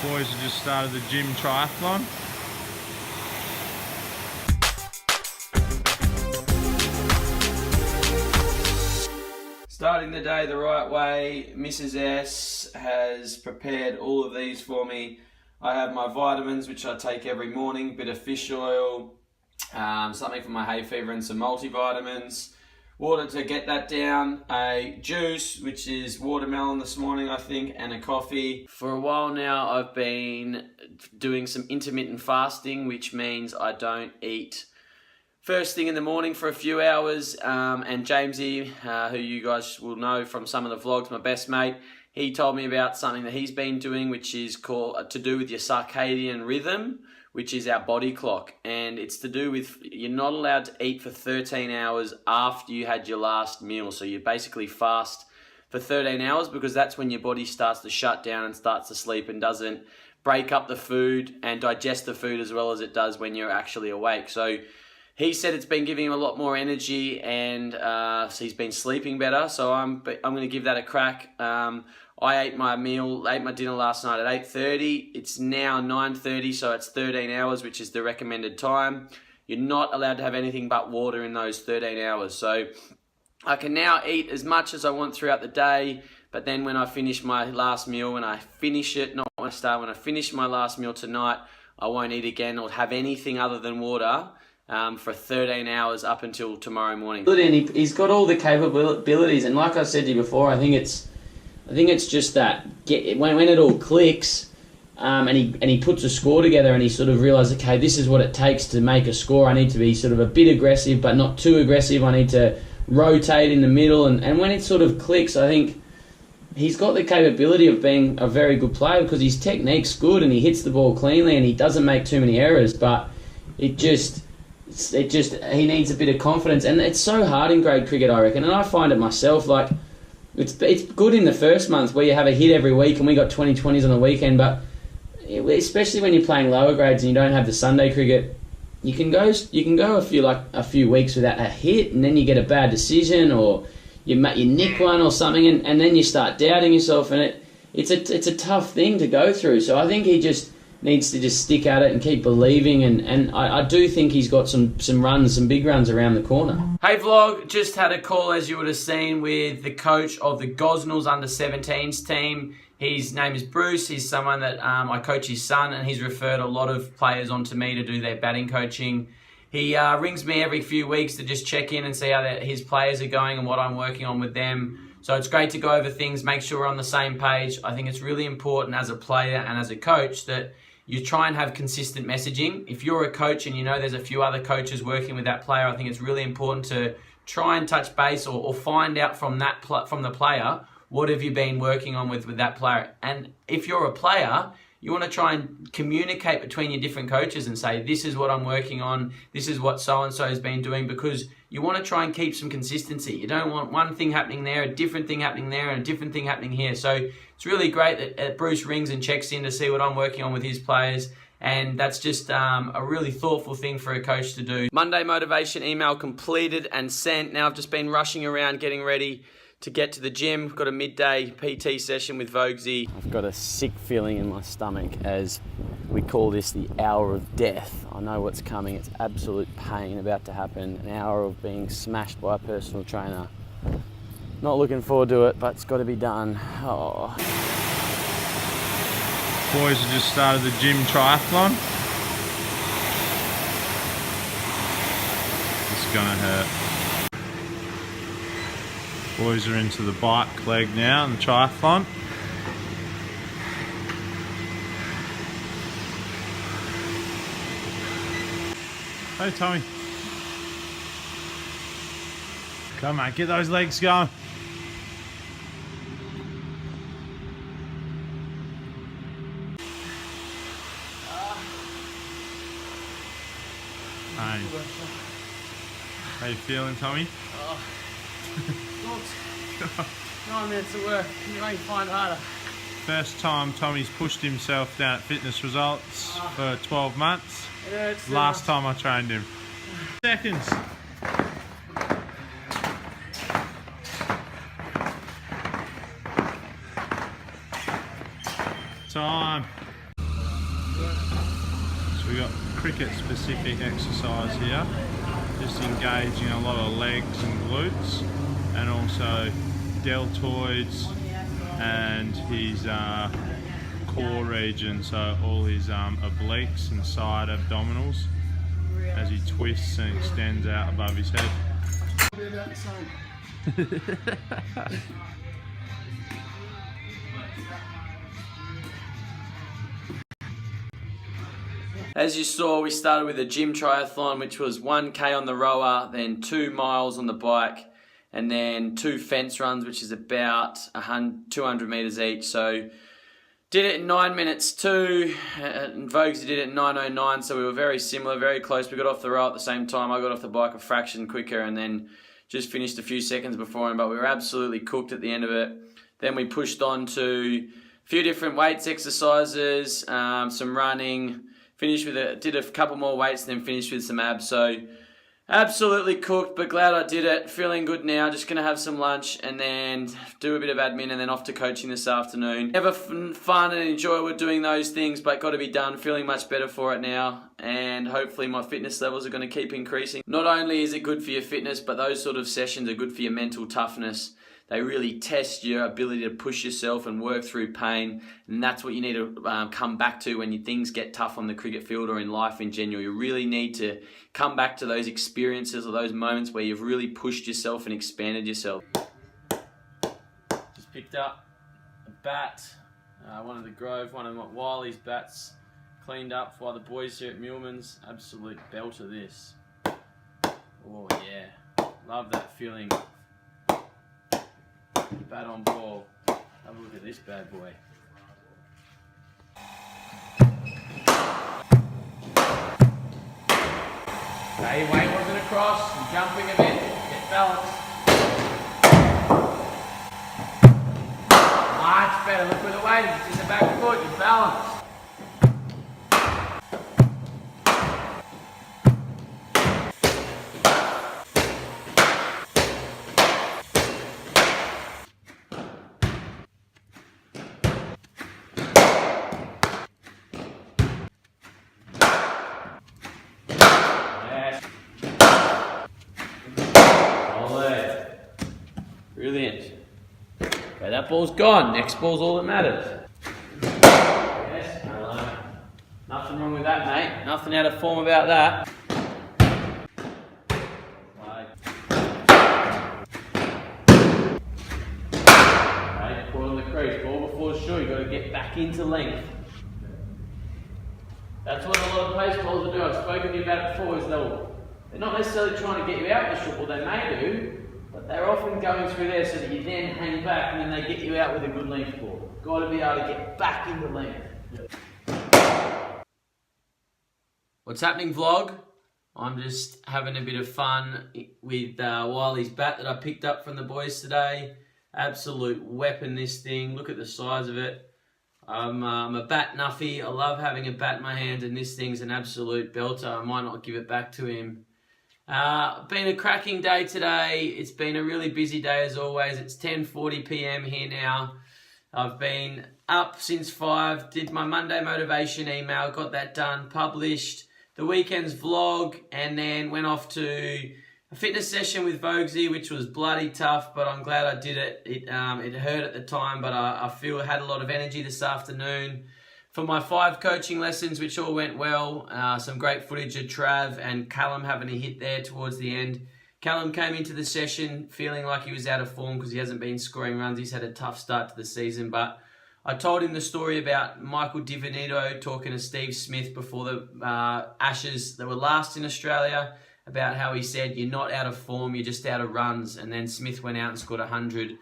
Boys have just started the gym triathlon. Starting the day the right way, Mrs. S has prepared all of these for me. I have my vitamins, which I take every morning, bit of fish oil, something for my hay fever and some multivitamins. Water to get that down, a juice, which is watermelon this morning, I think, and a coffee. For a while now, I've been doing some intermittent fasting, which means I don't eat first thing in the morning for a few hours. And Jamesy, who you guys will know from some of the vlogs, my best mate, he told me about something that he's been doing, which is called to do with your circadian rhythm, which is our body clock. And it's to do with, you're not allowed to eat for 13 hours after you had your last meal. So you basically fast for 13 hours because that's when your body starts to shut down and starts to sleep and doesn't break up the food and digest the food as well as it does when you're actually awake. So he said it's been giving him a lot more energy and so he's been sleeping better. So I'm going to give that a crack. I ate my dinner last night at 8:30. It's now 9:30, so it's 13 hours, which is the recommended time. You're not allowed to have anything but water in those 13 hours. So I can now eat as much as I want throughout the day, but then when I finish my last meal, when I finish my last meal tonight, I won't eat again or have anything other than water for 13 hours up until tomorrow morning. And he's got all the capabilities, and like I said to you before, I think it's just that when it all clicks, and he puts a score together, and he sort of realizes, okay, this is what it takes to make a score. I need to be sort of a bit aggressive, but not too aggressive. I need to rotate in the middle, and when it sort of clicks, I think he's got the capability of being a very good player because his technique's good and he hits the ball cleanly and he doesn't make too many errors. But he needs a bit of confidence, and it's so hard in grade cricket, I reckon. And I find it myself, like. It's good in the first month where you have a hit every week and we got 20-20s on the weekend, but especially when you're playing lower grades and you don't have the Sunday cricket, you can go a few weeks without a hit, and then you get a bad decision or you nick one or something, and then you start doubting yourself, and it's a tough thing to go through. So I think he just needs to just stick at it and keep believing, and I do think he's got some big runs around the corner. Hey vlog, just had a call, as you would have seen, with the coach of the Gosnells under-17s team. His name is Bruce. He's someone that I coach his son, and he's referred a lot of players onto me to do their batting coaching. He rings me every few weeks to just check in and see how his players are going and what I'm working on with them. So it's great to go over things, make sure we're on the same page. I think it's really important as a player and as a coach that you try and have consistent messaging. If you're a coach and you know there's a few other coaches working with that player, I think it's really important to try and touch base or find out from the player, what have you been working on with that player? And if you're a player, you want to try and communicate between your different coaches and say, this is what I'm working on, this is what so-and-so has been doing, because you want to try and keep some consistency. You don't want one thing happening there, a different thing happening there, and a different thing happening here. So it's really great that Bruce rings and checks in to see what I'm working on with his players, and that's just a really thoughtful thing for a coach to do. Monday motivation email completed and sent. Now I've just been rushing around getting ready to get to the gym. We've got a midday PT session with Vogesy. I've got a sick feeling in my stomach as we call this the hour of death. I know what's coming. It's absolute pain about to happen. An hour of being smashed by a personal trainer. Not looking forward to it, but it's got to be done. Oh. Boys have just started the gym triathlon. It's gonna hurt. Boys are into the bike leg now and the triathlon. Hey Tommy. Come on, get those legs going. Hey. How you feeling, Tommy? 9 minutes of work, you ain't find harder. First time Tommy's pushed himself down at Fitness Results for 12 months. It hurts. Last time I trained him. Seconds. Time. So we got cricket specific exercise here, just engaging a lot of legs and glutes, and also deltoids and his core region, so all his obliques and side abdominals as he twists and extends out above his head. As you saw, we started with a gym triathlon, which was 1K on the rower, then 2 miles on the bike, and then 2 fence runs, which is about 200 metres each. So did it in 9 minutes too, and Vogesy did it in 9:09, so we were very similar, very close. We got off the row at the same time. I got off the bike a fraction quicker and then just finished a few seconds before him, but we were absolutely cooked at the end of it. Then we pushed on to a few different weights exercises, some running, did a couple more weights, then finished with some abs. So absolutely cooked, but glad I did it. Feeling good now. Just going to have some lunch and then do a bit of admin and then off to coaching this afternoon. Never fun and enjoyable doing those things, but got to be done. Feeling much better for it now, and hopefully my fitness levels are going to keep increasing. Not only is it good for your fitness, but those sort of sessions are good for your mental toughness. They really test your ability to push yourself and work through pain, and that's what you need to come back to when things get tough on the cricket field or in life in general. You really need to come back to those experiences or those moments where you've really pushed yourself and expanded yourself. Just picked up a bat, one of the Grove, one of Wiley's bats, cleaned up by the boys here at Millman's. Absolute belter this. Oh yeah, love that feeling. Bat on ball. Have a look at this bad boy. Okay, weight wasn't across. I'm jumping a bit. Get balanced. Much better. Look where the weight is. It's in the back foot. You're balanced. Brilliant. Okay, that ball's gone. Next ball's all that matters. Yes, hello. Nothing wrong with that, mate. Nothing out of form about that. Okay, caught on the crease. Ball before short. You've got to get back into length. That's what a lot of pace bowlers do. I've spoken to you about it before. They're not necessarily trying to get you out the short ball. They may do, but they're often going through there so that you then hang back and then they get you out with a good length ball. Got to be able to get back into length. Yep. What's happening, vlog? I'm just having a bit of fun with Wiley's bat that I picked up from the boys today. Absolute weapon, this thing. Look at the size of it. I'm a bat nuffy. I love having a bat in my hand, and this thing's an absolute belter. I might not give it back to him. Been a cracking day today. It's been a really busy day as always. It's 10:40 PM here now. I've been up since 5, did my Monday motivation email, got that done, published the weekend's vlog, and then went off to a fitness session with Vogesy, which was bloody tough, but I'm glad I did it. It hurt at the time, but I feel I had a lot of energy this afternoon for my 5 coaching lessons, which all went well. Some great footage of Trav and Callum having a hit there towards the end. Callum came into the session feeling like he was out of form because he hasn't been scoring runs. He's had a tough start to the season, but I told him the story about Michael Divinito talking to Steve Smith before the Ashes that were last in Australia, about how he said, you're not out of form, you're just out of runs. And then Smith went out and scored 100.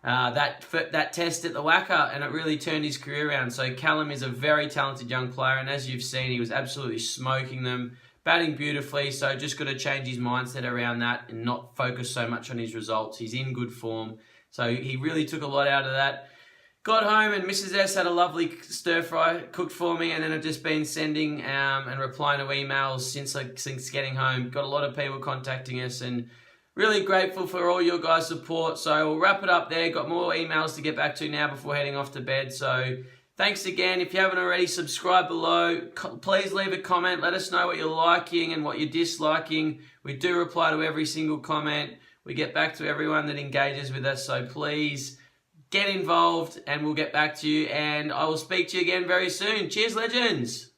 That test at the Wacker, and it really turned his career around. So Callum is a very talented young player, and as you've seen, he was absolutely smoking them, batting beautifully. So just got to change his mindset around that and not focus so much on his results. He's in good form. So he really took a lot out of that. Got home and Mrs. S had a lovely stir fry cooked for me, and then I've just been sending and replying to emails since getting home. Got a lot of people contacting us, and really grateful for all your guys' support. So we'll wrap it up there. Got more emails to get back to now before heading off to bed. So Thanks again. If you haven't already, subscribe below. Please leave a comment. Let us know what you're liking and what you're disliking. We do reply to every single comment. We get back to everyone that engages with us. So please get involved and we'll get back to you. And I will speak to you again very soon. Cheers, legends.